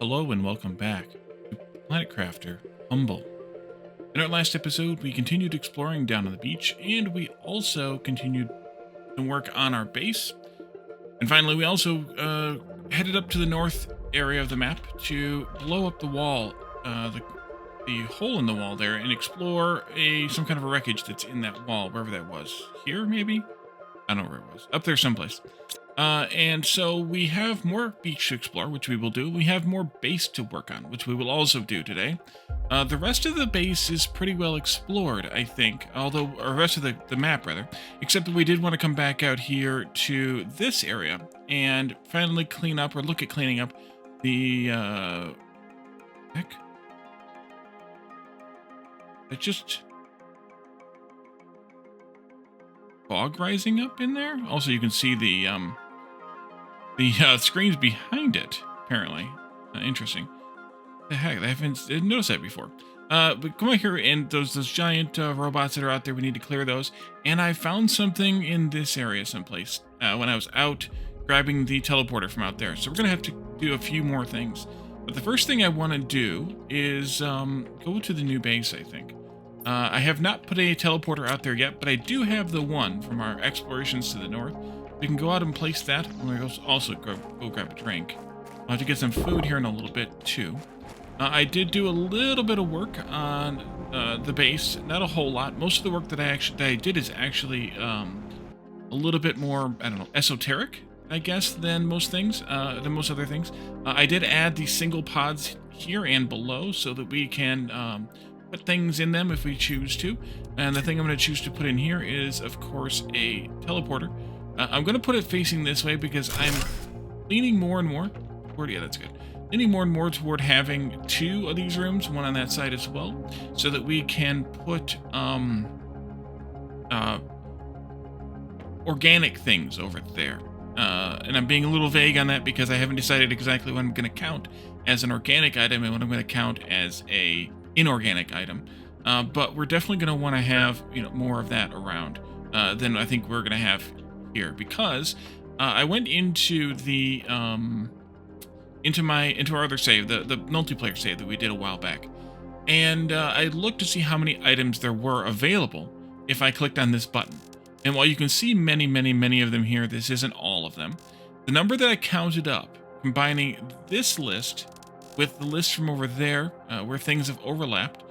Hello and welcome back to Planet Crafter Humble. In our last episode, we continued exploring down on the beach, and we also continued to work on our base. And finally, we also headed up to the north area of the map to blow up the wall, the hole in the wall there, and explore some kind of a wreckage that's in that wall, wherever that was. Here, maybe? I don't know where it was. Up there someplace. And so we have more beach to explore, which we will do. We have more base to work on, which we will also do today. The rest of the base is pretty well explored, I think, or the rest of the map, rather, except that we did want to come back out here to this area and finally clean up, or look at cleaning up the, heck? It just... fog rising up in there? Also, you can see the screens behind it, apparently. Interesting. The heck, I didn't notice that before. But come on here, and those giant robots that are out there, we need to clear those. And I found something in this area someplace when I was out grabbing the teleporter from out there. So we're going to have to do a few more things. But the first thing I want to do is go to the new base, I think. I have not put a teleporter out there yet, but I do have the one from our explorations to the north. We can go out and place that. We'll also go grab a drink. I'll have to get some food here in a little bit, too. I did do a little bit of work on the base. Not a whole lot. Most of the work that I did is actually a little bit more, I don't know, esoteric, I guess, than most other things. I did add these single pods here and below so that we can... put things in them if we choose to. And the thing I'm going to choose to put in here is, of course, a teleporter. I'm going to put it facing this way because I'm leaning more and more toward, yeah, that's good. Leaning more and more toward having two of these rooms, one on that side as well, so that we can put organic things over there. And I'm being a little vague on that because I haven't decided exactly what I'm going to count as an organic item and what I'm going to count as a inorganic item, but we're definitely going to want to have more of that around than I think we're going to have here, because I went into the into our other save, the multiplayer save that we did a while back, and I looked to see how many items there were available if I clicked on this button. And while you can see many of them here, this isn't all of them. The number that I counted up, combining this list with the list from over there, where things have overlapped,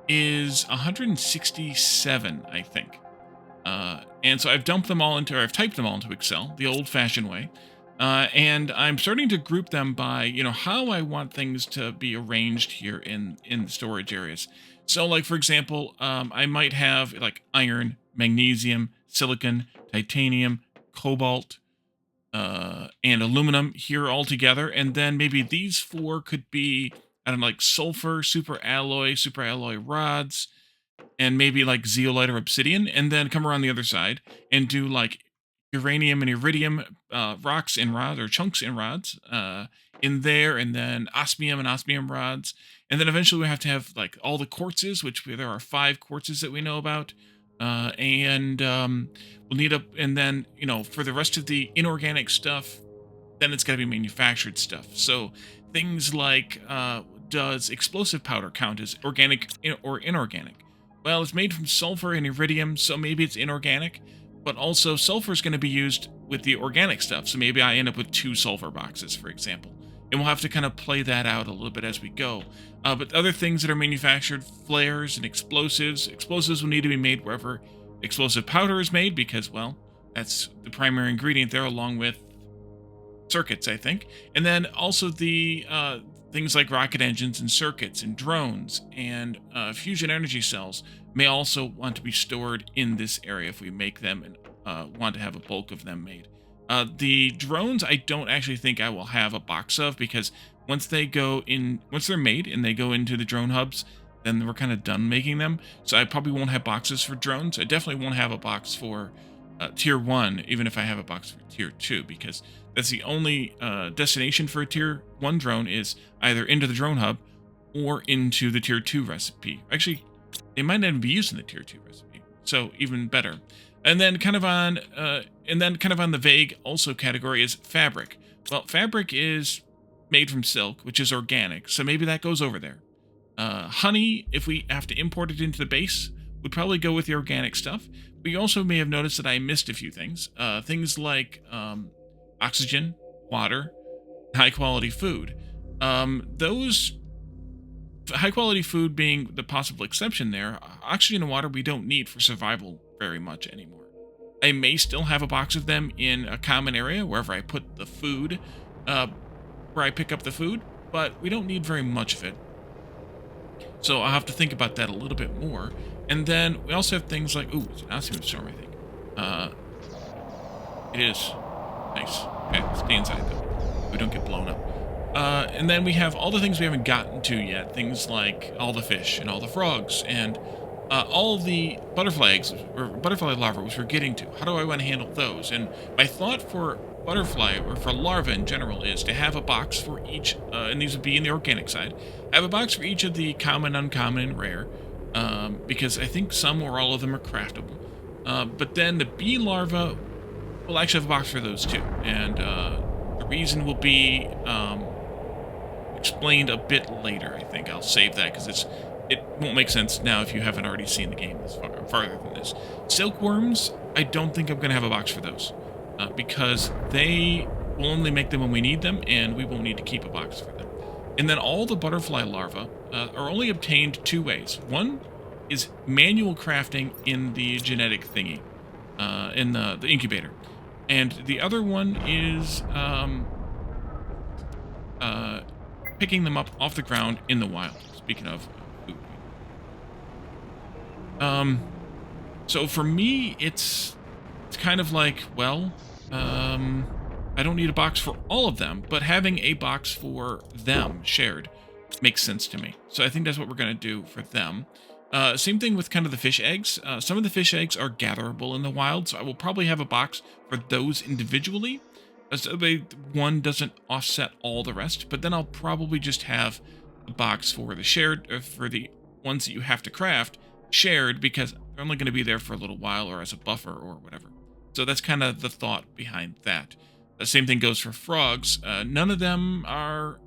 is 167, I think. And so I've typed them all into Excel, the old-fashioned way. And I'm starting to group them by, how I want things to be arranged here in the storage areas. So, like, for example, I might have, like, iron, magnesium, silicon, titanium, cobalt, and aluminum here all together, and then maybe these four could be, I don't know, like sulfur, super alloy rods, and maybe like zeolite or obsidian, and then come around the other side and do like uranium and iridium rocks and rods, or chunks and rods in there, and then osmium and osmium rods, and then eventually we have to have like all the quartzes, which there are 5 quartzes that we know about. We'll need and then, for the rest of the inorganic stuff, then it's got to be manufactured stuff. So things like, does explosive powder count as organic or inorganic? Well, it's made from sulfur and iridium, so maybe it's inorganic, but also sulfur is going to be used with the organic stuff. So maybe I end up with 2 sulfur boxes, for example. And we'll have to kind of play that out a little bit as we go. But other things that are manufactured, flares and explosives will need to be made wherever explosive powder is made, because, well, that's the primary ingredient there, along with circuits, I think. And then also the things like rocket engines and circuits and drones and fusion energy cells may also want to be stored in this area if we make them and want to have a bulk of them made. The drones, I don't actually think I will have a box of, because once they're made and they go into the drone hubs, then we're kind of done making them. So I probably won't have boxes for drones. I definitely won't have a box for tier 1, even if I have a box for tier 2, because that's the only destination for a tier 1 drone, is either into the drone hub or into the tier 2 recipe. Actually, they might not even be used in the tier 2 recipe, so even better. And then kind of on the vague also category is fabric. Well, fabric is made from silk, which is organic, so maybe that goes over there. Honey, if we have to import it into the base, would probably go with the organic stuff. But you also may have noticed that I missed a few things. Things like oxygen, water, high quality food. Those high quality food being the possible exception there, oxygen and water we don't need for survival very much anymore. I may still have a box of them in a common area wherever I put the food, where I pick up the food, but we don't need very much of it. So I'll have to think about that a little bit more. And then we also have things like, ooh, it's an oxygen storm, I think. It is. Nice. Okay, stay inside though. We don't get blown up. And then we have all the things we haven't gotten to yet. Things like all the fish and all the frogs and all the butterfly eggs, or butterfly larvae, which we're getting to. How do I want to handle those? And my thought for butterfly, or for larva in general, is to have a box for each, and these would be in the organic side, have a box for each of the common, uncommon, and rare, because I think some or all of them are craftable. But then the bee larva, we'll actually have a box for those too. And the reason will be explained a bit later, I think. I'll save that because it won't make sense now if you haven't already seen the game this farther than this. Silkworms, I don't think I'm going to have a box for those. Because they will only make them when we need them, and we won't need to keep a box for them. And then all the butterfly larvae are only obtained two ways. One is manual crafting in the genetic thingy, in the incubator. And the other one is picking them up off the ground in the wild. Speaking of food. So for me, it's kind of like, well, I don't need a box for all of them, but having a box for them shared makes sense to me. So I think that's what we're going to do for them. Same thing with kind of the fish eggs. Some of the fish eggs are gatherable in the wild, so I will probably have a box for those individually. So one doesn't offset all the rest, but then I'll probably just have a box for the shared, for the ones that you have to craft, shared, because they're only going to be there for a little while or as a buffer or whatever. So that's kind of the thought behind that. The same thing goes for frogs. None of them are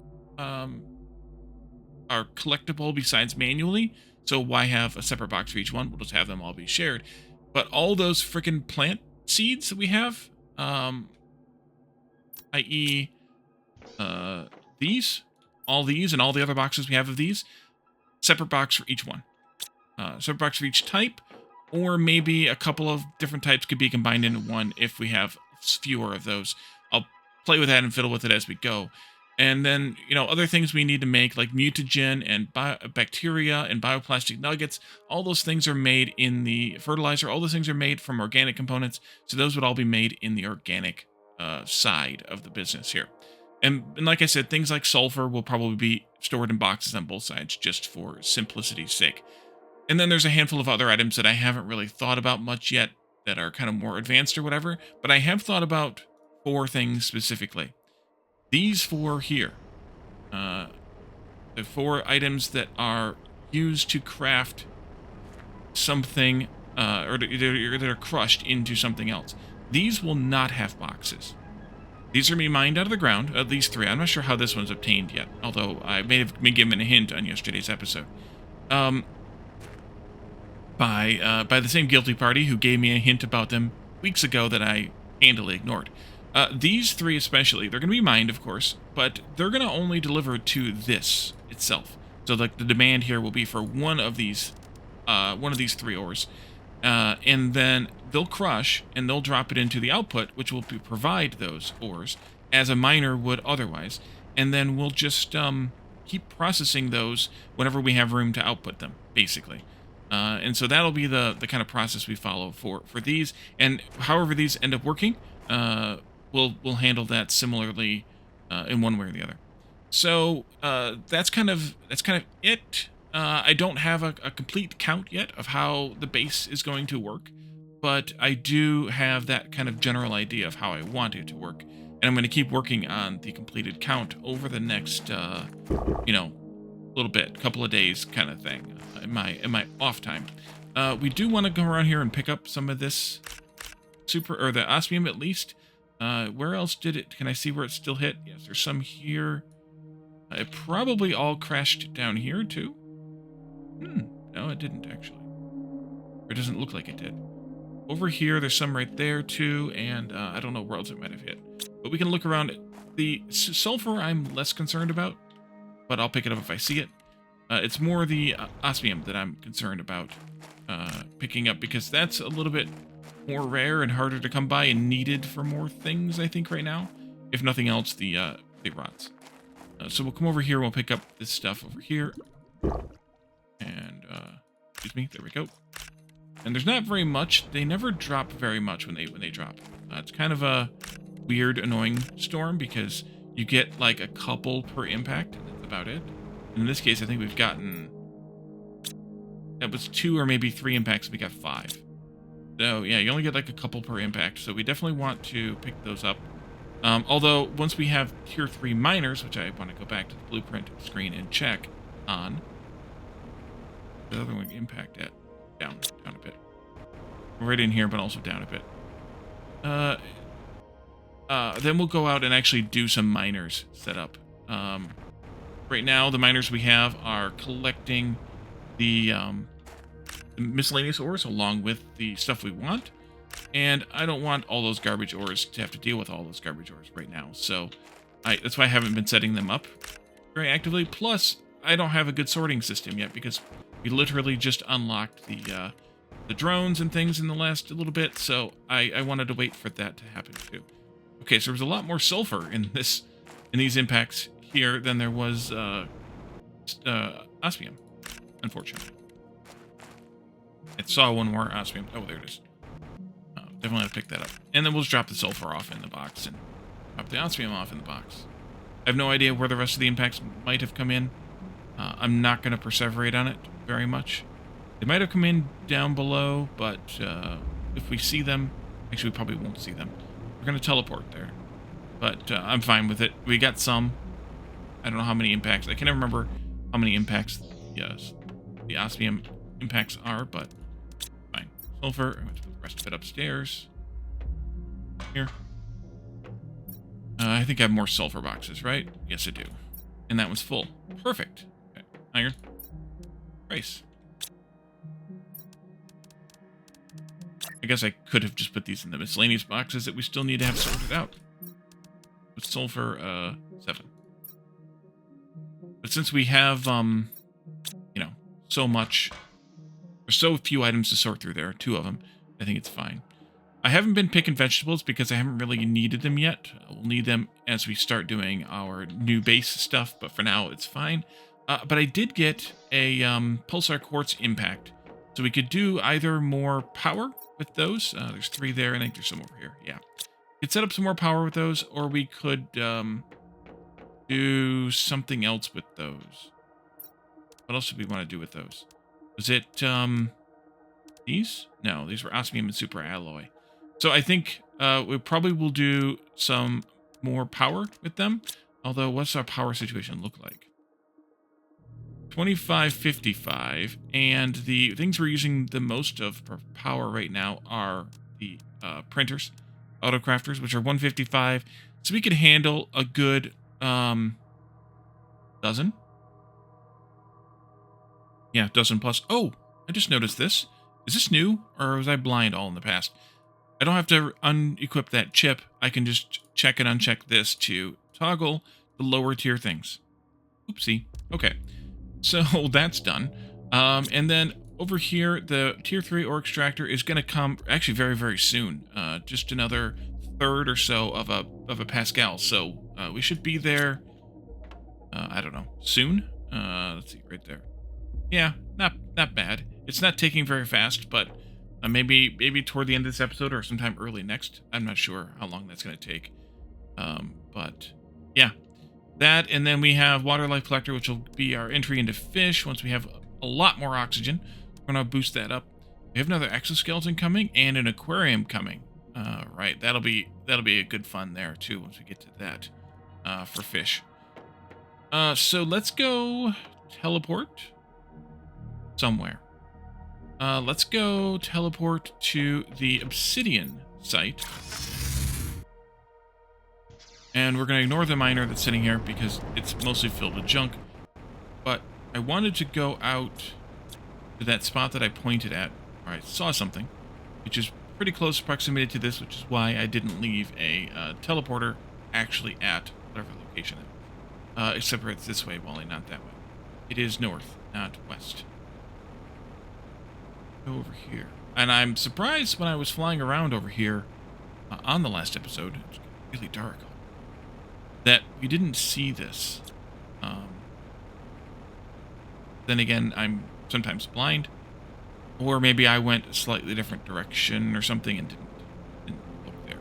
collectible besides manually. So why have a separate box for each one? We'll just have them all be shared. But all those freaking plant seeds that we have, i.e. all these and all the other boxes we have of these, separate box for each one. Separate box for each type. Or maybe a couple of different types could be combined into one if we have fewer of those. I'll play with that and fiddle with it as we go. And then, other things we need to make, like mutagen and bacteria and bioplastic nuggets, all those things are made in the fertilizer. All those things are made from organic components. So those would all be made in the organic side of the business here. And like I said, things like sulfur will probably be stored in boxes on both sides just for simplicity's sake. And then there's a handful of other items that I haven't really thought about much yet that are kind of more advanced or whatever, but I have thought about 4 things specifically. These 4 here. The 4 items that are used to craft something, or that are crushed into something else. These will not have boxes. These are going to be mined out of the ground, at least 3. I'm not sure how this one's obtained yet, although I may have been given a hint on yesterday's episode. By the same guilty party who gave me a hint about them weeks ago that I handily ignored. These 3 especially, they're going to be mined, of course, but they're going to only deliver to this itself. So like the demand here will be for one of these 3 ores, and then they'll crush and they'll drop it into the output, which will provide those ores as a miner would otherwise, and then we'll just keep processing those whenever we have room to output them, basically. And so that'll be the kind of process we follow for these, and however these end up working, we'll handle that similarly in one way or the other. So that's kind of it. I don't have a complete count yet of how the base is going to work, but I do have that kind of general idea of how I want it to work, and I'm going to keep working on the completed count over the next little bit, couple of days kind of thing, in my off time. We do want to go around here and pick up some of this the osmium at least. Where else did it? Can I see where it still hit? Yes, there's some here. It probably all crashed down here, too. No, it didn't, actually. Or it doesn't look like it did. Over here, there's some right there, too, and I don't know where else it might have hit. But we can look around. The sulfur I'm less concerned about, but I'll pick it up if I see it. It's more the osmium that I'm concerned about picking up, because that's a little bit more rare and harder to come by and needed for more things, I think, right now. If nothing else, the rods. So we'll come over here, we'll pick up this stuff over here. And, excuse me, there we go. And there's not very much. They never drop very much when they drop. It's kind of a weird, annoying storm, because you get like a couple per impact, and that's about it. And in this case, I think we've gotten... That was 2 or maybe 3 impacts, and we got 5. So, yeah, you only get like a couple per impact, so we definitely want to pick those up. Although, once we have Tier 3 miners, which I want to go back to the blueprint screen and check on, the other one impact at down a bit. Right in here, but also down a bit. Then we'll go out and actually do some miners set up. Right now, the miners we have are collecting the miscellaneous ores along with the stuff we want. And I don't want all those garbage ores to have to deal with all those garbage ores right now. So that's why I haven't been setting them up very actively. Plus, I don't have a good sorting system yet, because we literally just unlocked the drones and things in the last little bit. So I wanted to wait for that to happen too. Okay, so there's a lot more sulfur in these impacts here than there was osmium, unfortunately. I saw one more osmium. Oh, there it is. Definitely have to pick that up. And then we'll just drop the sulfur off in the box and drop the osmium off in the box. I have no idea where the rest of the impacts might have come in. I'm not going to perseverate on it very much. They might have come in down below, but if we see them... Actually, we probably won't see them. We're going to teleport there. But I'm fine with it. We got some. I don't know how many impacts. I can never remember how many impacts the osmium impacts are, but fine. Sulfur. I'm going to put the rest of it upstairs. Here. I think I have more sulfur boxes, right? Yes, I do. And that one's full. Perfect. Okay. Iron. Rice. I guess I could have just put these in the miscellaneous boxes that we still need to have sorted out. With sulfur, 7. But since we have, you know, so much, or so few items to sort through there, 2 of them, I think it's fine. I haven't been picking vegetables because I haven't really needed them yet. We'll need them as we start doing our new base stuff, but for now it's fine. But I did get a pulsar quartz impact, so we could do either more power with those. There's 3 there, and I think there's some over here. Yeah, we could set up some more power with those, or we could do something else with those. What else did we want to do with those? Was it these? No, these were osmium and super alloy. So I think we probably will do some more power with them. Although, what's our power situation look like? 2555, and the things we're using the most of for power right now are the printers, autocrafters, which are 155. So we could handle a good dozen. Yeah, dozen plus. Oh, I just noticed this. Is this new, or was I blind all in the past? I don't have to unequip that chip. I can just check and uncheck this to toggle the lower tier things. Oopsie. Okay. So that's done. And then over here, the tier 3 ore extractor is going to come actually very, very soon. Just another third or so of a Pascal. So we should be there, I don't know, soon? Let's see, right there. Yeah, not bad. It's not taking very fast, but maybe toward the end of this episode or sometime early next. I'm not sure how long that's going to take. But yeah, that, and then we have water life collector, which will be our entry into fish once we have a lot more oxygen. We're going to boost that up. We have another exoskeleton coming and an aquarium coming. Right, that'll be a good fun there too once we get to that for fish. So let's go teleport somewhere. Let's go teleport to the obsidian site. And we're going to ignore the miner that's sitting here because it's mostly filled with junk. But I wanted to go out to that spot that I pointed at, where I saw something, which is pretty close proximity to this, which is why I didn't leave a teleporter actually at whatever location it was. Except for it's this way, Wally, not that way. It is north, not west. Go over here. And I'm surprised when I was flying around over here on the last episode, it's really dark, that we didn't see this. Then again, I'm sometimes blind, or maybe I went a slightly different direction or something and didn't look there.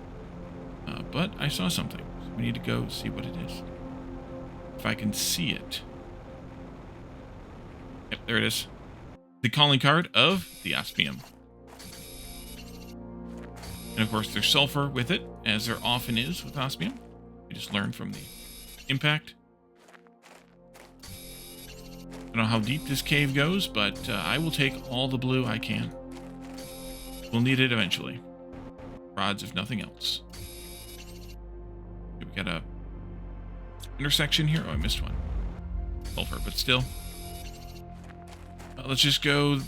But I saw something, so we need to go see what it is. If I can see it. Yep, there it is. The calling card of the osmium. And of course there's sulfur with it, as there often is with osmium. We just learned from the impact. I don't know how deep this cave goes, but I will take all the blue I can. We'll need it eventually. Rods, if nothing else. Okay, we got a intersection here. Oh, I missed one. Sulfur, but still. Let's just go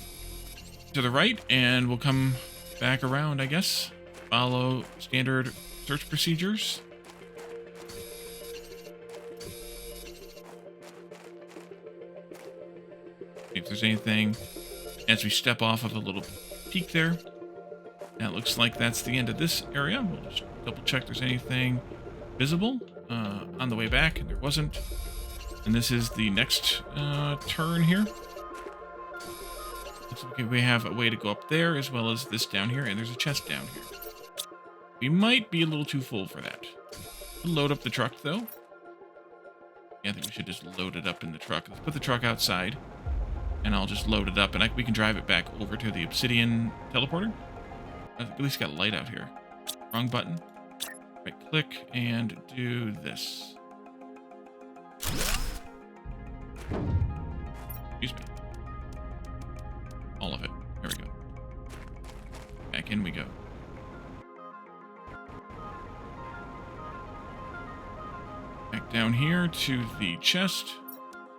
to the right, and we'll come back around, I guess. Follow standard search procedures. If there's anything as we step off of the little peak there. That looks like that's the end of this area. We'll just double check there's anything visible on the way back, and there wasn't. And this is the next turn here. Looks like we have a way to go up there as well as this down here, and there's a chest down here. We might be a little too full for that. We'll load up the truck though. Yeah, I think we should just load it up in the truck. Let's put the truck outside. And I'll just load it up, and we can drive it back over to the obsidian teleporter. At least got light out here. Wrong button. Right click and do this. Excuse me. All of it. There we go. Back in we go. Back down here to the chest.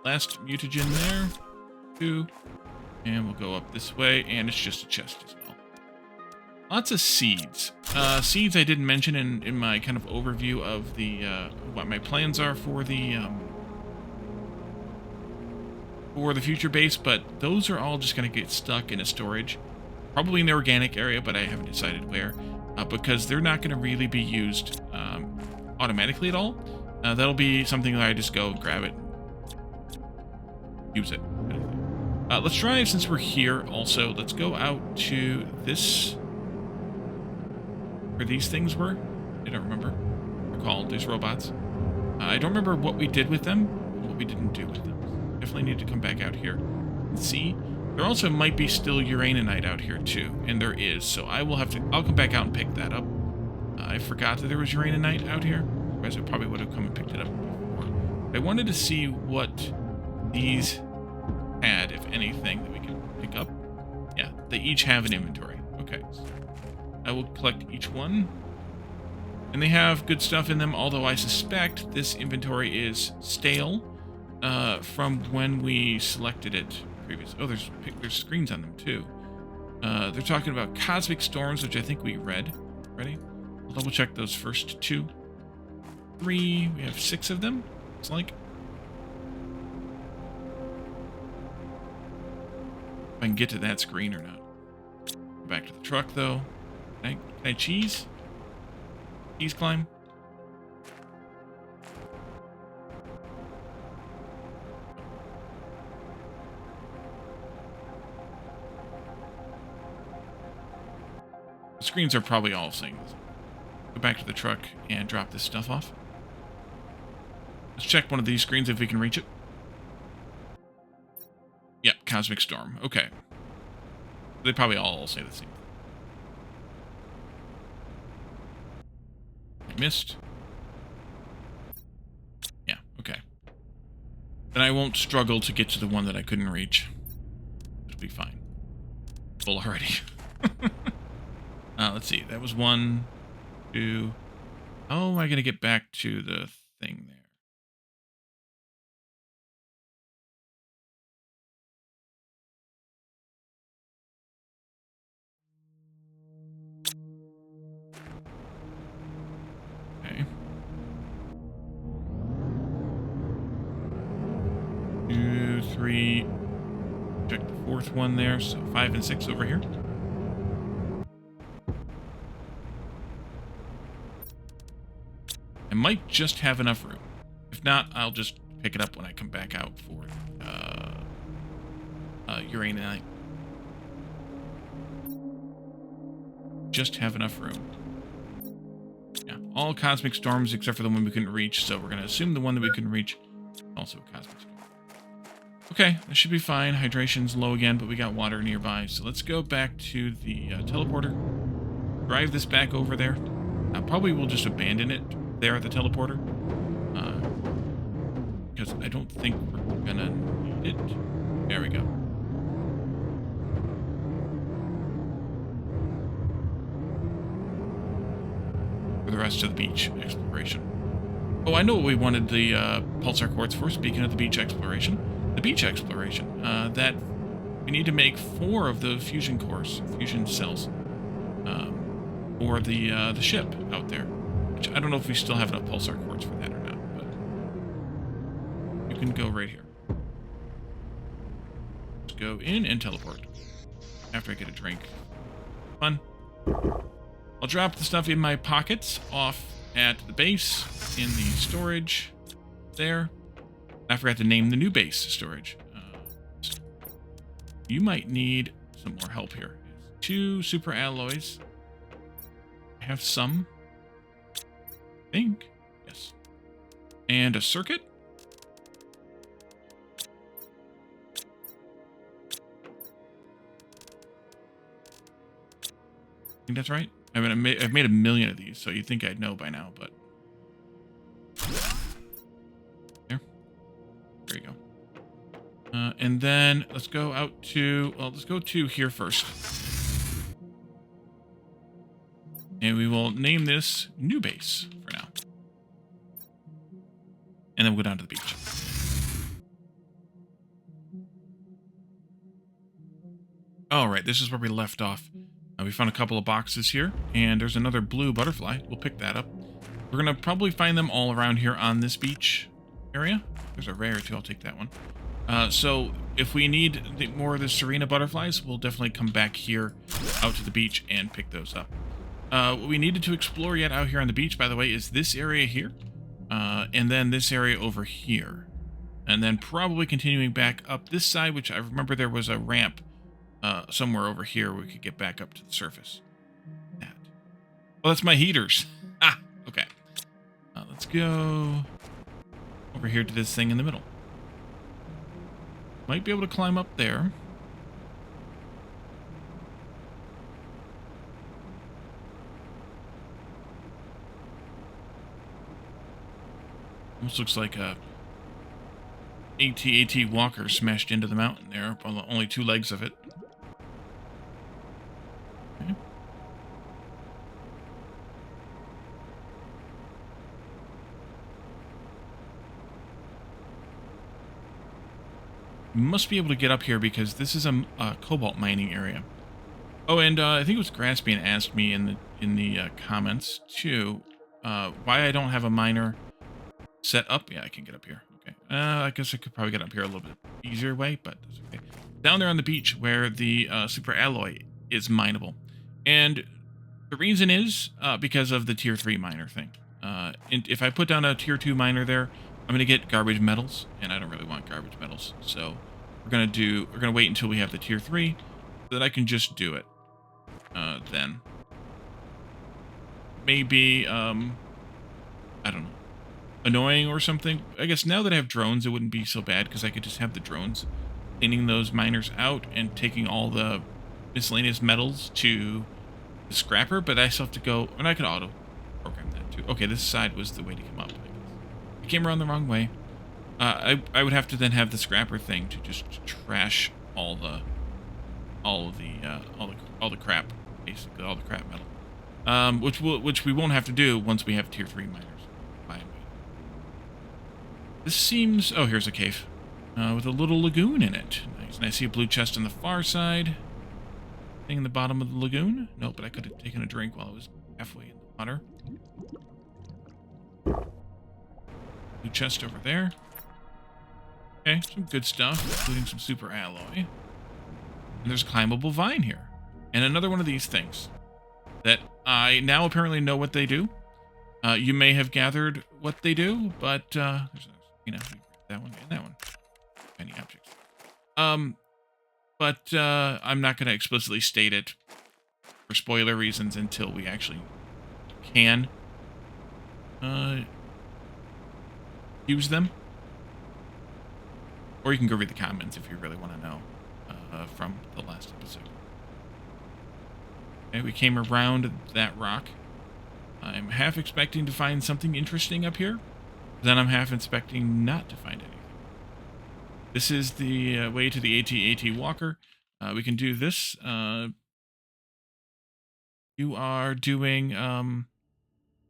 Last mutagen there. And we'll go up this way, and it's just a chest as well. Lots of seeds. Seeds I didn't mention in my kind of overview of the what my plans are for the future base, but those are all just going to get stuck in a storage, probably in the organic area, but I haven't decided where, because they're not going to really be used automatically at all. That'll be something that I just go grab it, use it. Let's drive, since we're here also. Let's go out to this, where these things were. I don't recall these robots. I don't remember what we did with them, what we didn't do with them. Definitely need to come back out here and see. There also might be still uraninite out here too, and there is, so I'll come back out and pick that up. I forgot that there was uraninite out here, otherwise I probably would have come and picked it up before. I wanted to see what these had, if anything, that we can pick up. Yeah, they each have an inventory. Okay, so I will collect each one, and they have good stuff in them, although I suspect this inventory is stale from when we selected it previous. Oh, there's screens on them too. They're talking about cosmic storms, which I think we read. Ready? We'll double check those first 2. 3, we have 6 of them, it's like. If I can get to that screen or not. Go back to the truck, though. Can I cheese? Cheese climb? The screens are probably all saying this. Go back to the truck and drop this stuff off. Let's check one of these screens if we can reach it. Yep, Cosmic Storm. Okay. They probably all say the same thing. I missed. Yeah, okay. Then I won't struggle to get to the one that I couldn't reach. It'll be fine. Full already. Let's see. That was 1, 2, How am I going to get back to the thing there? Okay. 2, 3. Check the fourth one there. So 5 and 6 over here. I might just have enough room. If not, I'll just pick it up when I come back out for Uranite. Just have enough room. Yeah, all cosmic storms except for the one we couldn't reach, so we're going to assume the one that we couldn't reach also a cosmic storm. Okay, that should be fine. Hydration's low again, but we got water nearby, so let's go back to the teleporter. Drive this back over there. Probably we'll just abandon it there at the teleporter. Because I don't think we're gonna need it. There we go. For the rest of the beach exploration. Oh, I know what we wanted the pulsar quartz for, speaking of the beach exploration. The beach exploration. That we need to make 4 of the fusion cores, fusion cells, for the ship out there. Which I don't know if we still have enough pulsar quartz for that or not, but you can go right here. Let's go in and teleport. After I get a drink. Fun. I'll drop the stuff in my pockets off at the base in the storage there. I forgot to name the new base storage. You might need some more help here. 2 super alloys. I have some. I think. Yes. And a circuit. I think that's right. I mean, I've made a million of these, so you'd think I'd know by now, but... There. There you go. And then let's go out to... Well, let's go to here first. And we will name this New Base for now. And then we'll go down to the beach. Alright, this is where we left off. We found a couple of boxes here, and there's another blue butterfly. We'll pick that up. We're going to probably find them all around here on this beach area. There's a rare too, I'll take that one. So if we need more of the Serena butterflies, we'll definitely come back here out to the beach and pick those up. What we needed to explore yet out here on the beach, by the way, is this area here. And then this area over here. And then probably continuing back up this side, which I remember there was a ramp somewhere over here where we could get back up to the surface. That. Oh, that's my heaters. Ah, okay. Let's go over here to this thing in the middle. Might be able to climb up there. Almost looks like a AT-AT walker smashed into the mountain there. Only 2 legs of it. Okay. We must be able to get up here because this is a cobalt mining area. Oh, and I think it was Graspian asked me in the comments too why I don't have a miner set up. Yeah, I can get up here. Okay. I guess I could probably get up here a little bit easier way, but that's okay. Down there on the beach where the super alloy is mineable. And the reason is because of the tier 3 miner thing. And if I put down a tier 2 miner there, I'm going to get garbage metals, and I don't really want garbage metals. So we're going to wait until we have the tier 3 so that I can just do it. Then maybe I don't know, annoying or something. I guess now that I have drones, it wouldn't be so bad because I could just have the drones cleaning those miners out and taking all the miscellaneous metals to the scrapper, but I still have to go, and I can auto program that too. Okay, this side was the way to come up, I guess. I came around the wrong way. I would have to then have the scrapper thing to just trash all the crap, basically all the crap metal. which we won't have to do once we have tier 3 miners. This seems... Oh, here's a cave with a little lagoon in it. Nice. And I see a blue chest on the far side. Thing in the bottom of the lagoon. Nope, but I could have taken a drink while I was halfway in the water. Blue chest over there. Okay, some good stuff, including some super alloy. And there's a climbable vine here. And another one of these things that I now apparently know what they do. You may have gathered what they do, but there's, you know, that one and that one. Any objects. But I'm not going to explicitly state it for spoiler reasons until we actually can use them. Or you can go read the comments if you really want to know from the last episode. Okay, we came around that rock. I'm half expecting to find something interesting up here. Then I'm half expecting not to find anything. This is the way to the AT-AT Walker. We can do this. You are doing...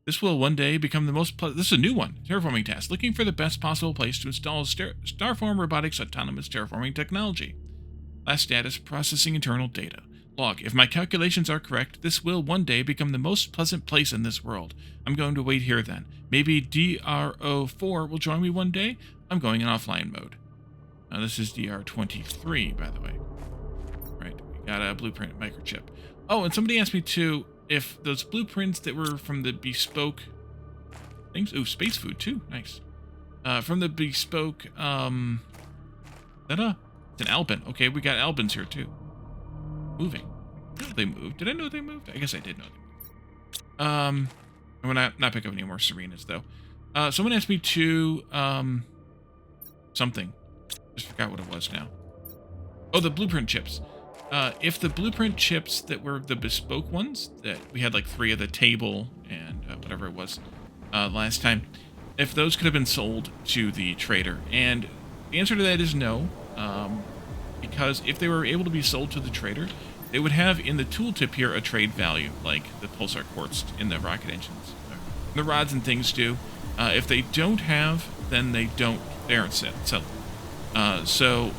this will one day become the most... This is a new one. Terraforming task. Looking for the best possible place to install Starform Robotics autonomous terraforming technology. Last status, processing internal data. Log. If my calculations are correct, this will one day become the most pleasant place in this world. I'm going to wait here then. Maybe DRO4 will join me one day? I'm going in offline mode. This is DR23, by the way. Right, we got a blueprint microchip. Oh, and somebody asked me too if those blueprints that were from the bespoke things. Ooh, space food too. Nice. From the bespoke. It's an Albin. Okay, we got Albins here too. Moving. I didn't know they moved. Did I know they moved? I guess I did know they moved. I'm gonna not pick up any more Serenas though. Someone asked me to something. Just forgot what it was now. Oh, the blueprint chips. If the blueprint chips that were the bespoke ones, that we had like 3 of the table and whatever it was last time, if those could have been sold to the trader. And the answer to that is no. Because if they were able to be sold to the trader, they would have in the tooltip here a trade value, like the pulsar quartz in the rocket engines. The rods and things do. If they don't have, then they aren't settled. So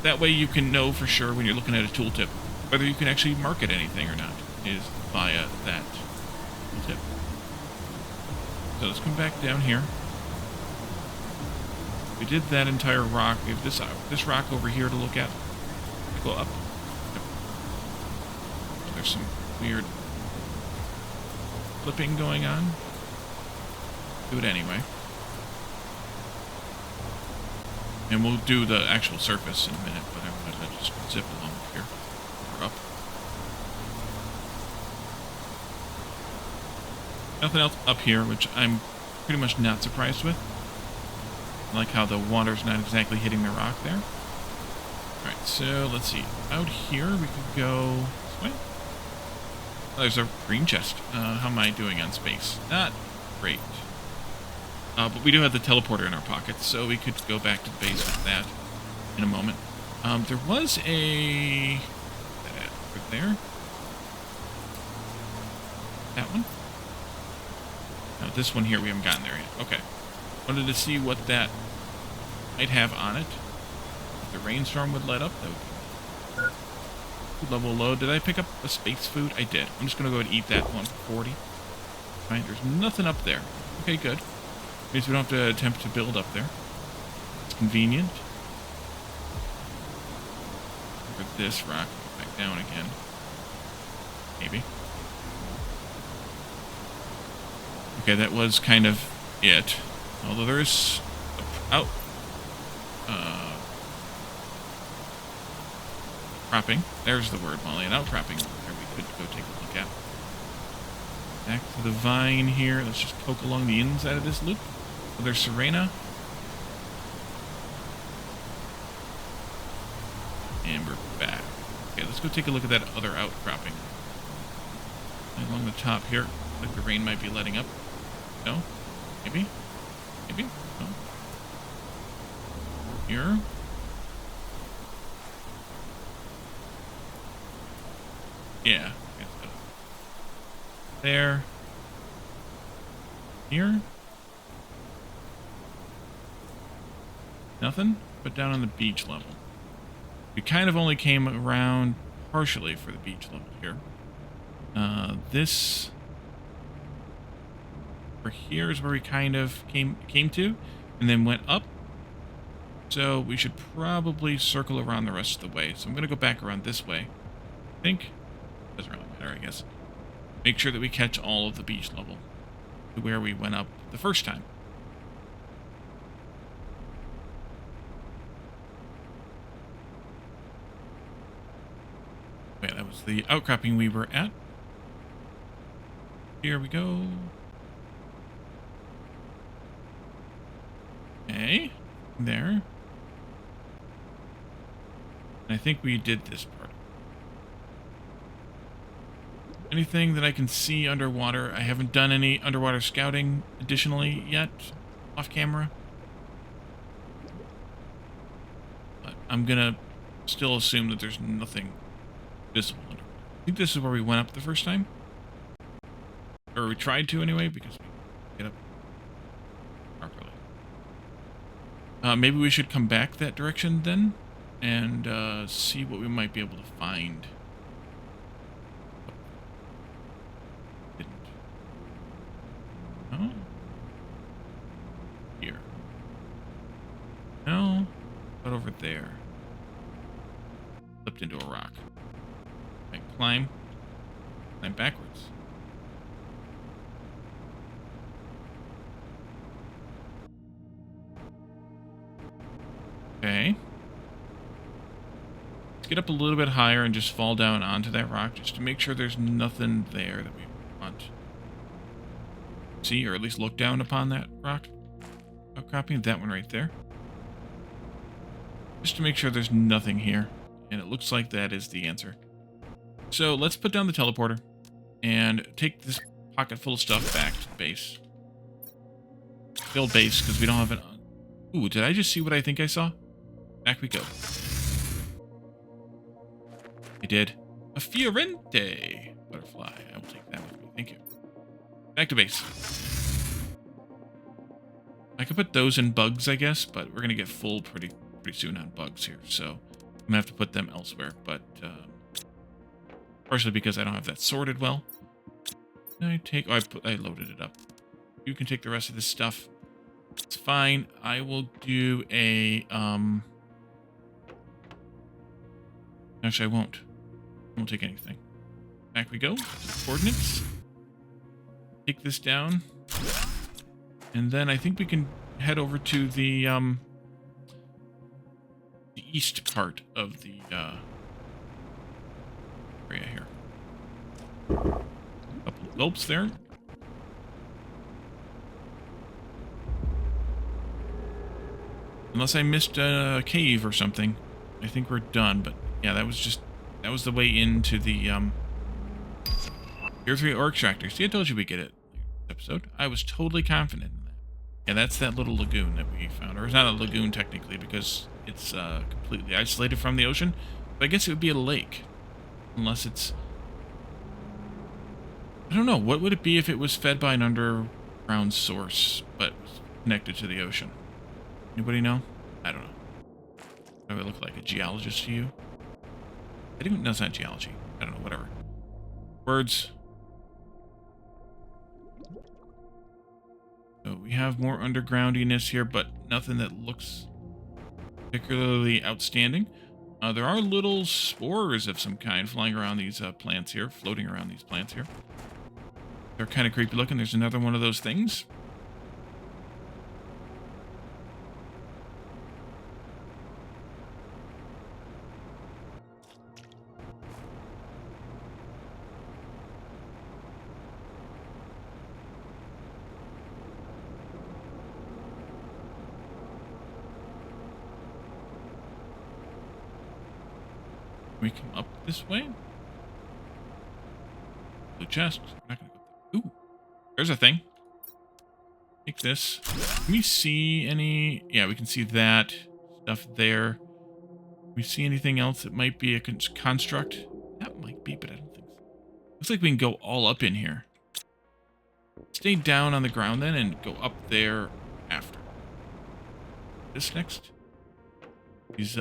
that way you can know for sure when you're looking at a tooltip whether you can actually market anything or not is via that tooltip. So let's come back down here. We did that entire rock. We have this rock over here to look at. Go up. Yep. Oh, there's some weird flipping going on. Do it anyway. And we'll do the actual surface in a minute, but I wanted to just zip along here. Or up. Nothing else up here, which I'm pretty much not surprised with. I like how the water's not exactly hitting the rock there. Alright, so let's see. Out here, we could go this way. Oh, there's a green chest. How am I doing on space? Not great. But we do have the teleporter in our pockets, so we could go back to the base with that in a moment. There was a... Right there. That one? No, this one here, we haven't gotten there yet. Okay. Wanted to see what that might have on it. If the rainstorm would let up, that would be food level low. Did I pick up a space food? I did. I'm just going to go ahead and eat that one for 40. Right, there's nothing up there. Okay, good. Means we don't have to attempt to build up there. It's convenient. Look at this rock. Back down again. Maybe. Okay, that was kind of it. Although there is outcropping. There's the word, Molly. An outcropping there we could go take a look at. Back to the vine here. Let's just poke along the inside of this loop. So there's Serena. And we're back. Okay, let's go take a look at that other outcropping. Along the top here. Like the rain might be letting up. No? Maybe? Maybe? No. Here. Yeah. There. Here. Nothing? But down on the beach level. We kind of only came around partially for the beach level here. This over here is where we kind of came to, and then went up. So we should probably circle around the rest of the way. So I'm going to go back around this way. I think. Doesn't really matter, I guess. Make sure that we catch all of the beach level to where we went up the first time. Wait, that was the outcropping we were at. Here we go. Okay. There. And I think we did this part. Anything that I can see underwater? I haven't done any underwater scouting additionally yet, off camera. But I'm gonna still assume that there's nothing visible underwater. I think this is where we went up the first time. Or we tried to anyway, because we get up properly. Maybe we should come back that direction then, and see what we might be able to find. Didn't. Oh. Here. No. But over there. Slipped into a rock. I climb. Climb backwards. Okay. Let's get up a little bit higher and just fall down onto that rock just to make sure there's nothing there that we want. See, or at least look down upon that rock. Outcropping, that one right there. Just to make sure there's nothing here. And it looks like that is the answer. So let's put down the teleporter and take this pocket full of stuff back to the base. Build base, because we don't have an... Ooh, did I just see what I think I saw? Back we go. I did. A Fiorente butterfly. I will take that with me. Thank you. Back to base. I could put those in bugs, I guess, but we're going to get full pretty soon on bugs here. So I'm going to have to put them elsewhere. But partially because I don't have that sorted well. I loaded it up. You can take the rest of this stuff. It's fine. I will do a... Actually, I won't. I won't take anything. Back we go. Coordinates. Take this down. And then I think we can head over to the east part of the area here. Couple of gulps there. Unless I missed a cave or something. I think we're done, but yeah, that was the way into the Tier 3 ore extractor. See, I told you we'd get it episode. I was totally confident in that. Yeah, that's that little lagoon that we found. Or it's not a lagoon technically because it's completely isolated from the ocean. But I guess it would be a lake. Unless it's... I don't know. What would it be if it was fed by an underground source but was connected to the ocean? Anybody know? I don't know. Do I look like a geologist to you? I didn't... No, it's not geology. I don't know. Whatever. Words. So we have more undergroundiness here, but nothing that looks particularly outstanding. There are little spores of some kind flying around these plants here, floating around these plants here. They're kind of creepy looking. There's another one of those things. We come up this way. Blue chest. We're not gonna go there. Ooh, there's a thing. Take this. Can we see any? Yeah, we can see that stuff there. Can we see anything else that might be a construct? That might be, but I don't think so. Looks like we can go all up in here. Stay down on the ground then and go up there after. This next. These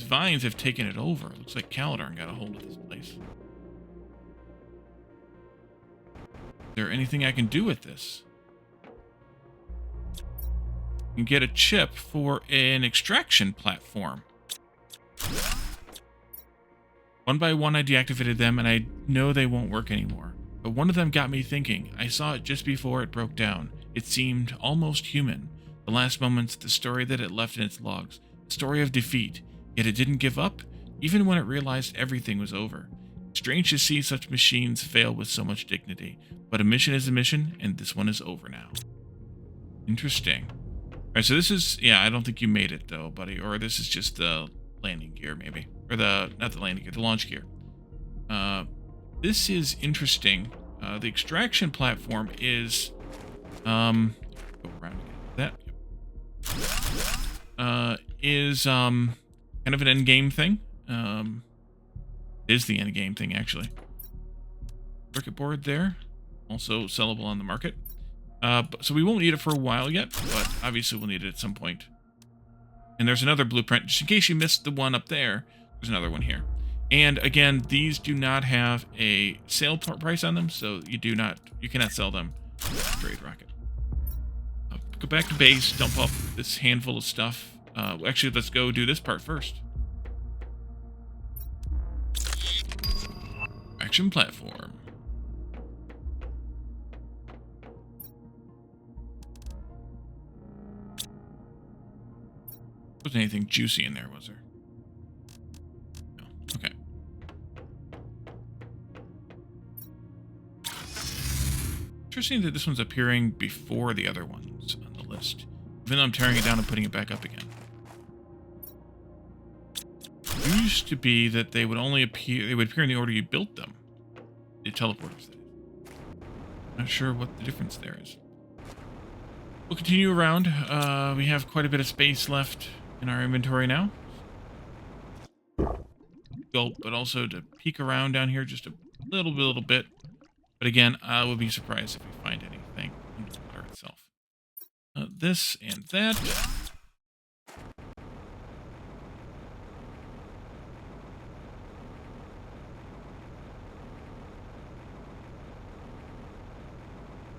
vines have taken it over. Looks like Caladar got a hold of this place. Is there anything I can do with this? You can get a chip for an extraction platform. One by one I deactivated them and I know they won't work anymore. But one of them got me thinking. I saw it just before it broke down. It seemed almost human. The last moments, the story that it left in its logs. The story of defeat. Yet it didn't give up, even when it realized everything was over. Strange to see such machines fail with so much dignity. But a mission is a mission, and this one is over now. Interesting. Alright, so this is... Yeah, I don't think you made it, though, buddy. Or this is just the landing gear, maybe. Or the... Not the landing gear, the launch gear. This is interesting. The extraction platform is... Go around again. That... is kind of an end game thing. Is the end game thing actually. Circuit board there, also sellable on the market. So we won't need it for a while yet, but obviously we'll need it at some point. And there's another blueprint, just in case you missed the one up there. There's another one here. And again, these do not have a sale price on them, so you cannot sell them straight rocket. Go back to base, dump off this handful of stuff. Actually, let's go do this part first. Action platform. Wasn't anything juicy in there, was there? No. Okay. Interesting that this one's appearing before the other ones on the list. Even though I'm tearing it down and putting it back up again. It used to be that they would only appear, in the order you built them. The teleporters, that is. Not sure what the difference there is. We'll continue around. We have quite a bit of space left in our inventory now. Gulp, but also to peek around down here just a little bit. But again, I will be surprised if we find anything under the water itself. This and that.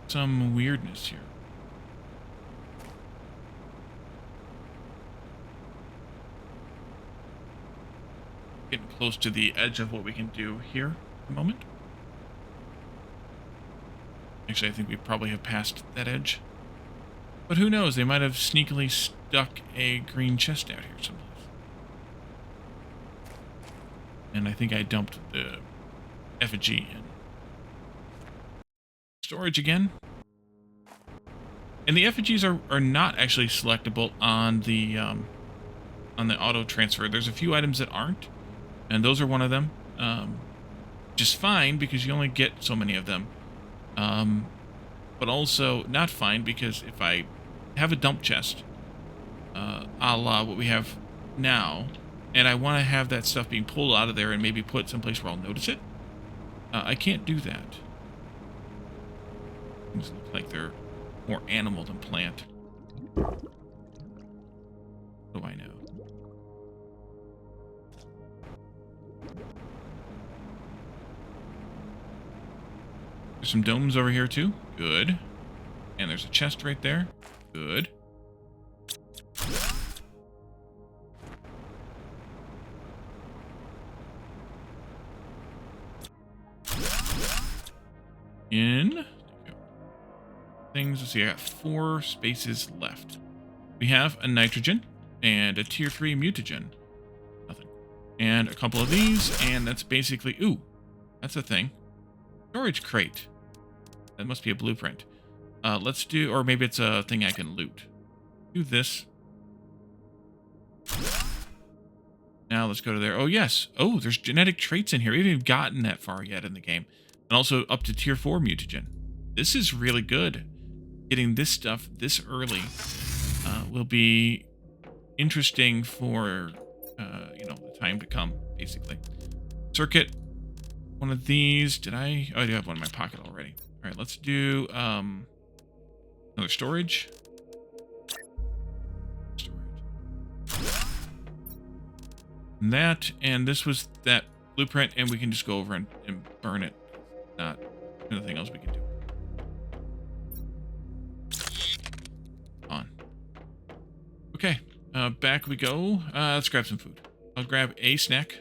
Some weirdness here. Getting close to the edge of what we can do here at the moment. Actually, I think we probably have passed that edge. But who knows? They might have sneakily stuck a green chest out here someplace. And I think I dumped the effigy in. Storage again. And the effigies are not actually selectable on the auto transfer. There's a few items that aren't, and those are one of them. Just fine because you only get so many of them. But also not fine because if I have a dump chest, a la what we have now, and I want to have that stuff being pulled out of there and maybe put someplace where I'll notice it, I can't do that. Things look like they're more animal than plant. What do I know? There's some domes over here too. Good. And there's a chest right there. Good. In things, let's see, I got 4 spaces left. We have a nitrogen and a tier 3 mutagen. Nothing. And a couple of these, and that's basically, ooh, that's a thing. Storage crate. That must be a blueprint. Let's do, or maybe it's a thing I can loot. Do this. Now let's go to there. Oh, yes. Oh, there's genetic traits in here. We haven't even gotten that far yet in the game. And also up to tier 4 mutagen. This is really good. Getting this stuff this early will be interesting for, the time to come, basically. Circuit. One of these. Did I? Oh, I do have one in my pocket already. All All right, let's do another storage. And that, and this was that blueprint, and we can just go over and burn it. Not anything else we can do. On. Okay, back we go. Let's grab some food. I'll grab a snack.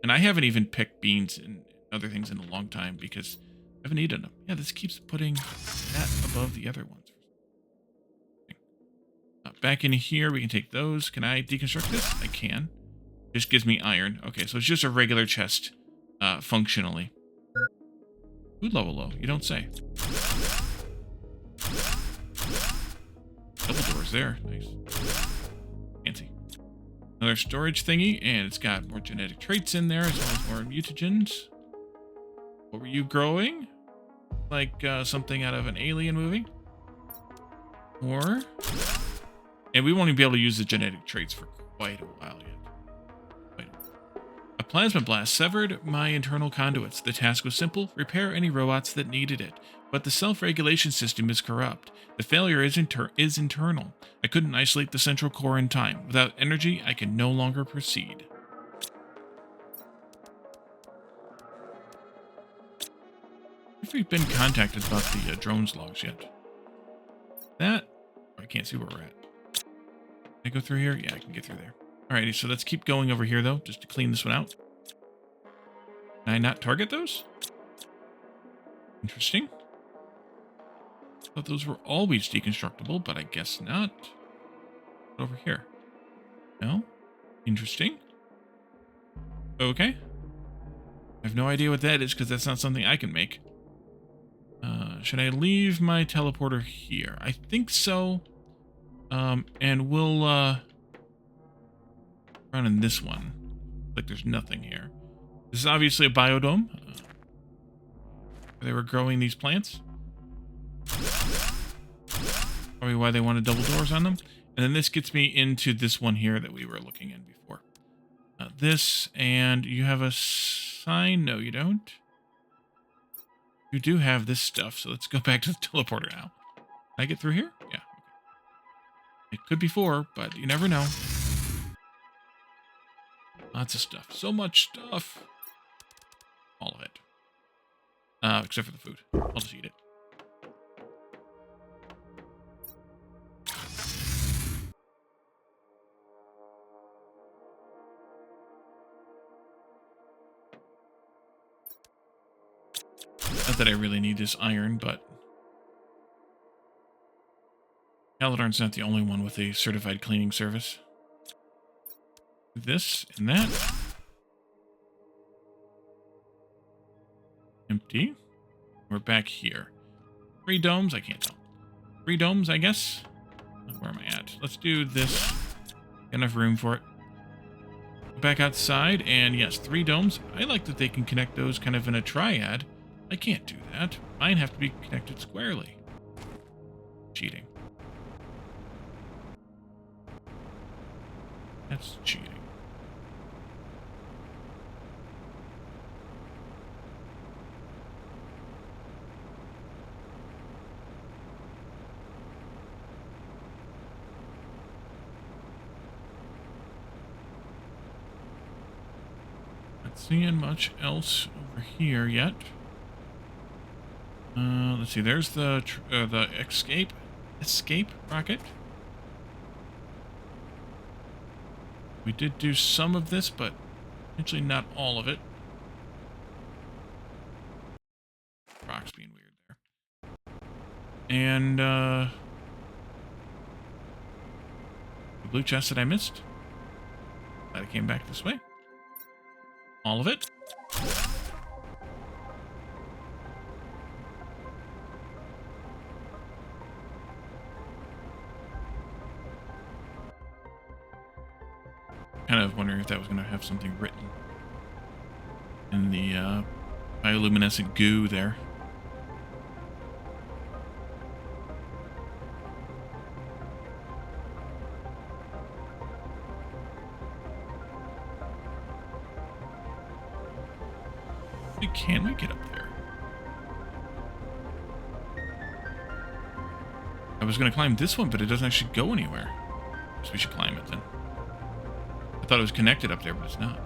And I haven't even picked beans and other things in a long time because I haven't eaten them. Yeah, this keeps putting that above the other ones. Back in here, we can take those. Can I deconstruct this? I can. Just gives me iron. Okay, so it's just a regular chest, functionally. Food level low, you don't say. Double doors there. Nice. Fancy. Another storage thingy, and it's got more genetic traits in there, as well as more mutagens. What were you growing? Like something out of an Alien movie? Or... And we won't even be able to use the genetic traits for quite a while yet. A plasma blast severed my internal conduits. The task was simple: repair any robots that needed it. But the self-regulation system is corrupt. The failure is internal. I couldn't isolate the central core in time. Without energy, I can no longer proceed. If we've been contacted about the drones logs yet. That... I can't see where we're at. Can I go through here? Yeah, I can get through there. Alrighty, so let's keep going over here, though, just to clean this one out. Can I not target those? Interesting. Thought those were always deconstructible, but I guess not. Over here. No? Interesting. Okay. I have no idea what that is, because that's not something I can make. Should I leave my teleporter here? I think so. And we'll, run in this one. Like there's nothing here. This is obviously a biodome. They were growing these plants. Probably why they wanted double doors on them. And then this gets me into this one here that we were looking in before. This, and you have a sign? No, you don't. You do have this stuff, so let's go back to the teleporter now. Can I get through here? Yeah. It could be 4, but you never know. Lots of stuff. So much stuff. All of it. Except for the food. I'll just eat it. Not that I really need this iron, but... Caladarn's not the only one with a certified cleaning service. This and that. Empty. We're back here. 3 domes? I can't tell. 3 domes, I guess? Where am I at? Let's do this. Got enough room for it. Back outside, and yes, 3 domes. I like that they can connect those kind of in a triad. I can't do that. Mine have to be connected squarely. Cheating. That's cheating. Not seeing much else over here yet. Let's see. There's the escape rocket. We did do some of this, but actually not all of it. Rock's being weird there. And the blue chest that I missed. Glad it came back this way. All of it. Kind of wondering if that was going to have something written in the bioluminescent goo there. Can we get up there? was going to climb this one, but it doesn't actually go anywhere. So we should climb it then. I thought it was connected up there, but it's not.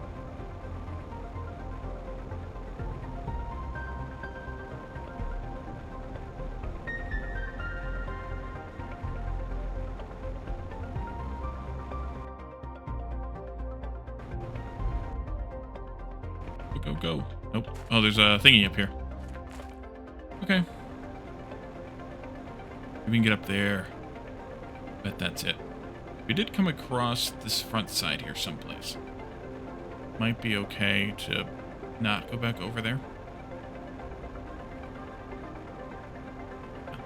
Go, go. Nope. Oh, there's a thingy up here. Okay. We can get up there. Bet that's it. We did come across this front side here someplace. Might be okay to not go back over there.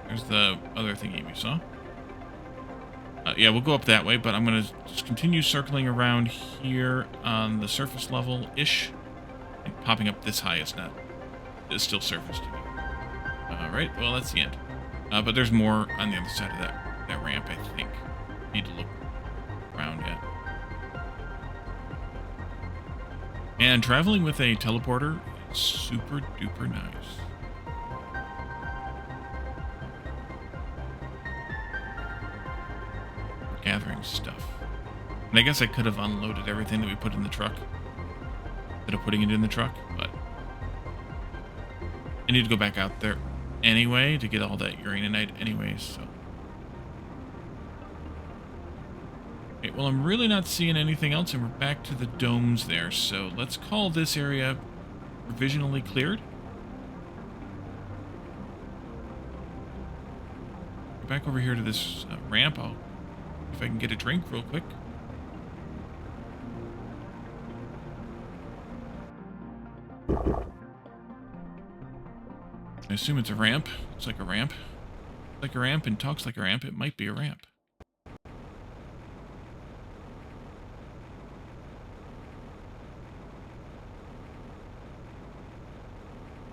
There's the other thingy we saw. Yeah, we'll go up that way, but I'm going to just continue circling around here on the surface level-ish. And popping up this high is not... It's still surface to me. Alright, well, that's the end. But there's more on the other side of that ramp, I think. Need to look around yet. And traveling with a teleporter is super duper nice. Gathering stuff. And I guess I could have unloaded everything that we put in the truck instead of putting it in the truck, but I need to go back out there anyway to get all that uraninite anyways, so. Okay, well, I'm really not seeing anything else, and we're back to the domes there, so let's call this area provisionally cleared. Go back over here to this ramp. I'll see if I can get a drink real quick. I assume it's a ramp. Looks like a ramp. Like a ramp and talks like a ramp. It might be a ramp.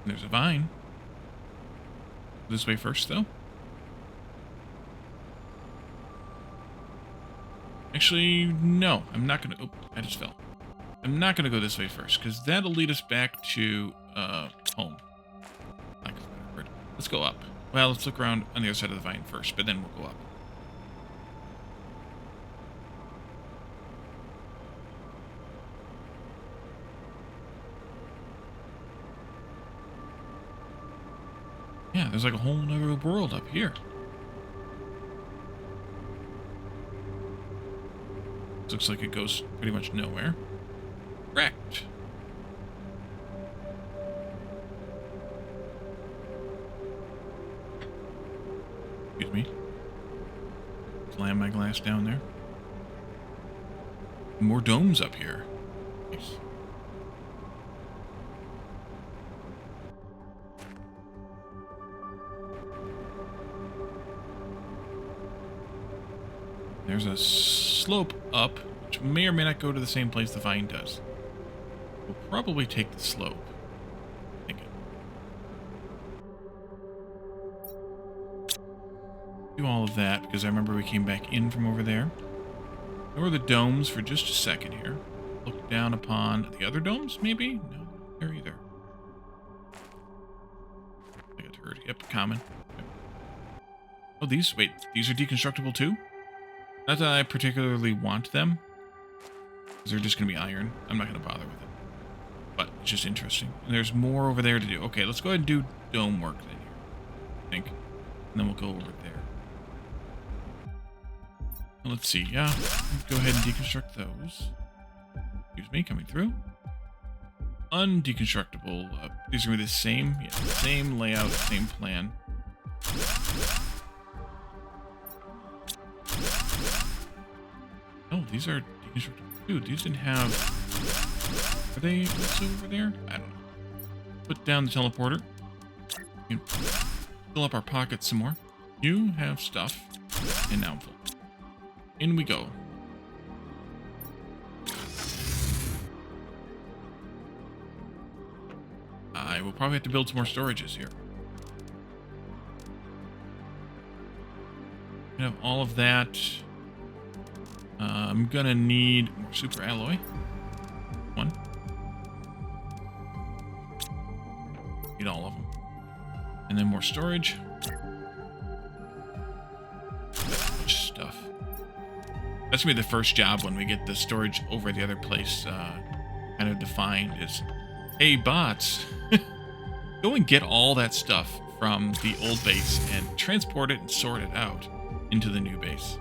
There's a vine. This way first, though. Actually, no. I'm not going to... Oh, I just fell. I'm not going to go this way first, because that'll lead us back to home. Let's go up. Well, let's look around on the other side of the vine first, but then we'll go up. Yeah, there's like a whole other world up here. This looks like it goes pretty much nowhere. Correct. Excuse me. Slam my glass down there. More domes up here. Nice. There's a slope up, which may or may not go to the same place the vine does. We'll probably take the slope. Do all of that, because I remember we came back in from over there. Ignore the domes for just a second here. Look down upon the other domes, maybe? No, there either. I got heard. Yep, common. Yep. Oh, these are deconstructible too? Not that I particularly want them, because they're just going to be iron. I'm not going to bother with it. But it's just interesting. And there's more over there to do. Okay, let's go ahead and do dome work then here, I think. And then we'll go over there. Let's see, yeah. Go ahead and deconstruct those. Excuse me, coming through. Undeconstructible. These are going to be the same. Yeah, same layout, same plan. Oh, these are deconstructible. Dude, these didn't have... Are they also over there? I don't know. Put down the teleporter. You can fill up our pockets some more. You have stuff. And now I'm full. In we go. I will probably have to build some more storages here. I have all of that. I'm gonna need more super alloy. One. Need all of them. And then more storage. That's gonna be the first job when we get the storage over the other place kind of defined. Is, hey bots, go and get all that stuff from the old base and transport it and sort it out into the new base.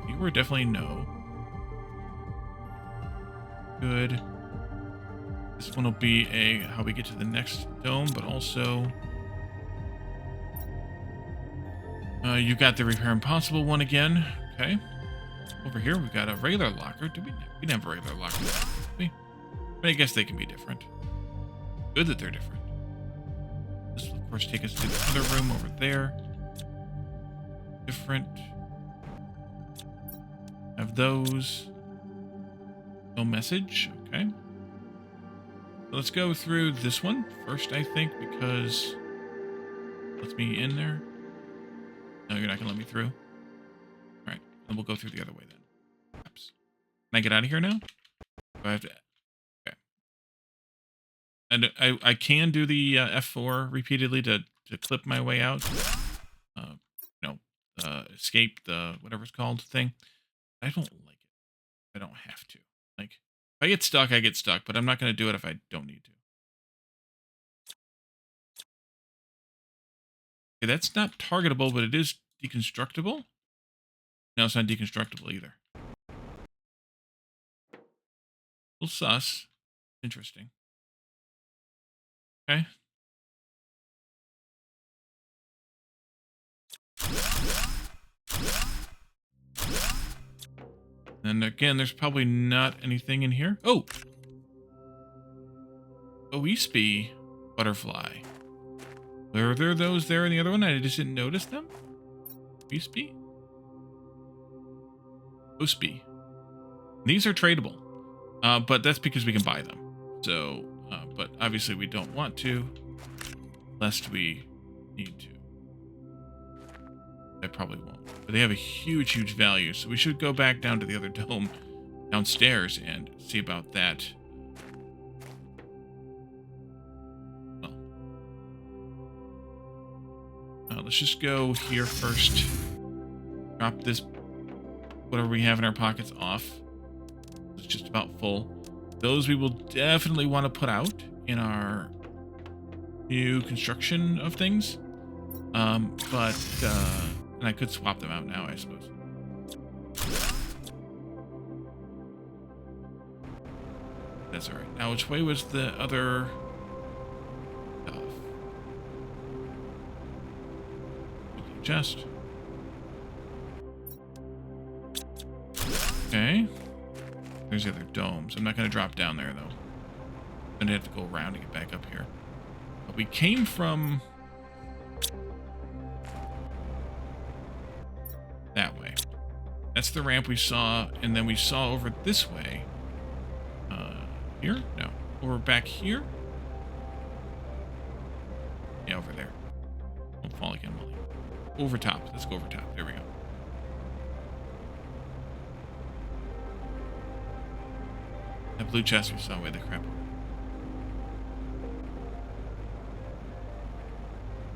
You were definitely no. Good. This one will be a how we get to the next dome, but also you got the repair impossible one again. Okay. Over here we've got a regular locker. We didn't have a regular locker. But I guess they can be different. Good that they're different. This will of course take us to the other room over there. Different. Have those. No message. Okay. So let's go through this one first, I think, because it lets me in there. No, you're not gonna let me through. All right, then we'll go through the other way then. Perhaps. Can I get out of here now? Do I have to? Okay. And I can do the F4 repeatedly to clip my way out. Escape the whatever it's called thing. I don't like it. I don't have to. Like, if I get stuck, I get stuck, but I'm not going to do it if I don't need to. Okay, that's not targetable, but it is deconstructible. No, it's not deconstructible either. A little sus. Interesting. Okay. And again, there's probably not anything in here. Oh! Oespe butterfly. Were there those there in the other one? I just didn't notice them? Oespe? Oespe. These are tradable. But that's because we can buy them. So, but obviously we don't want to, lest we need to. I probably won't. But they have a huge, huge value, so we should go back down to the other dome downstairs and see about that. Well, let's just go here first. Drop this, whatever we have in our pockets, off. It's just about full. Those we will definitely want to put out in our new construction of things. And I could swap them out now, I suppose. That's all right. Now, which way was the other stuff? Chest. Okay. There's the other domes. I'm not going to drop down there, though. I'm going to have to go around to get back up here. But we came from that way. That's the ramp we saw, and then we saw over this way. Here? No. Over back here? Yeah, over there. Don't fall again, Molly. Over top. Let's go over top. There we go. That blue chest we saw way the crap over.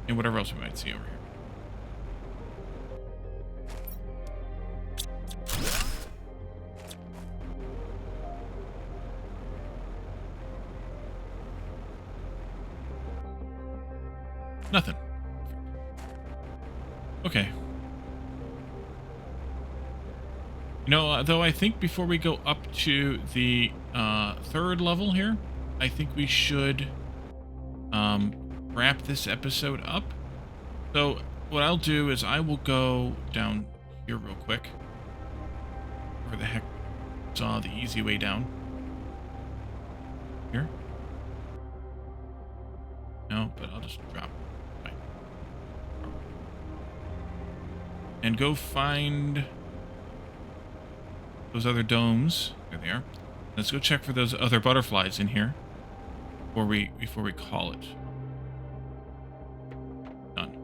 And whatever else we might see over here. Nothing. Okay. You know, though, I think before we go up to the third level here, I think we should wrap this episode up. So what I'll do is I will go down here real quick. Where the heck saw the easy way down? Here? No, but I'll just drop. Right. And go find those other domes. There they are. Let's go check for those other butterflies in here before we call it. Done.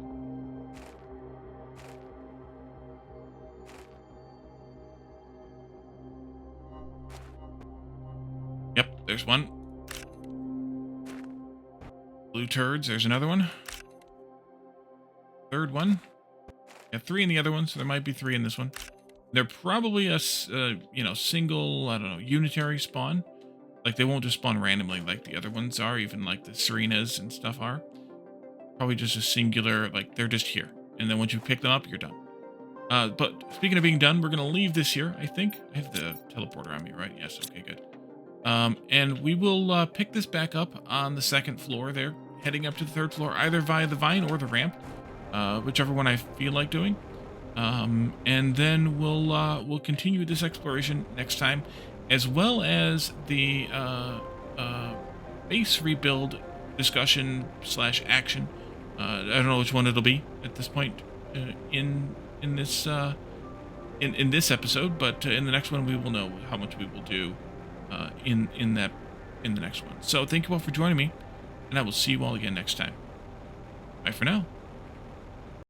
Yep, there's one. Blue turds, there's another one. Third one. Got 3 in the other one, so there might be 3 in this one. They're probably you know, single, I don't know, unitary spawn. Like they won't just spawn randomly like the other ones are, even like the Serenas and stuff are. Probably just a singular, like they're just here. And then once you pick them up, you're done. But speaking of being done, we're going to leave this here, I think. I have the teleporter on me, right? Yes, okay, good. And we will pick this back up on the second floor there, heading up to the third floor, either via the vine or the ramp, whichever one I feel like doing. And then we'll continue this exploration next time, as well as the base rebuild discussion slash action. I don't know which one it'll be at this point in this in this episode, but in the next one we will know how much we will do in the next one. So thank you all for joining me, and I will see you all again next time. Bye for now.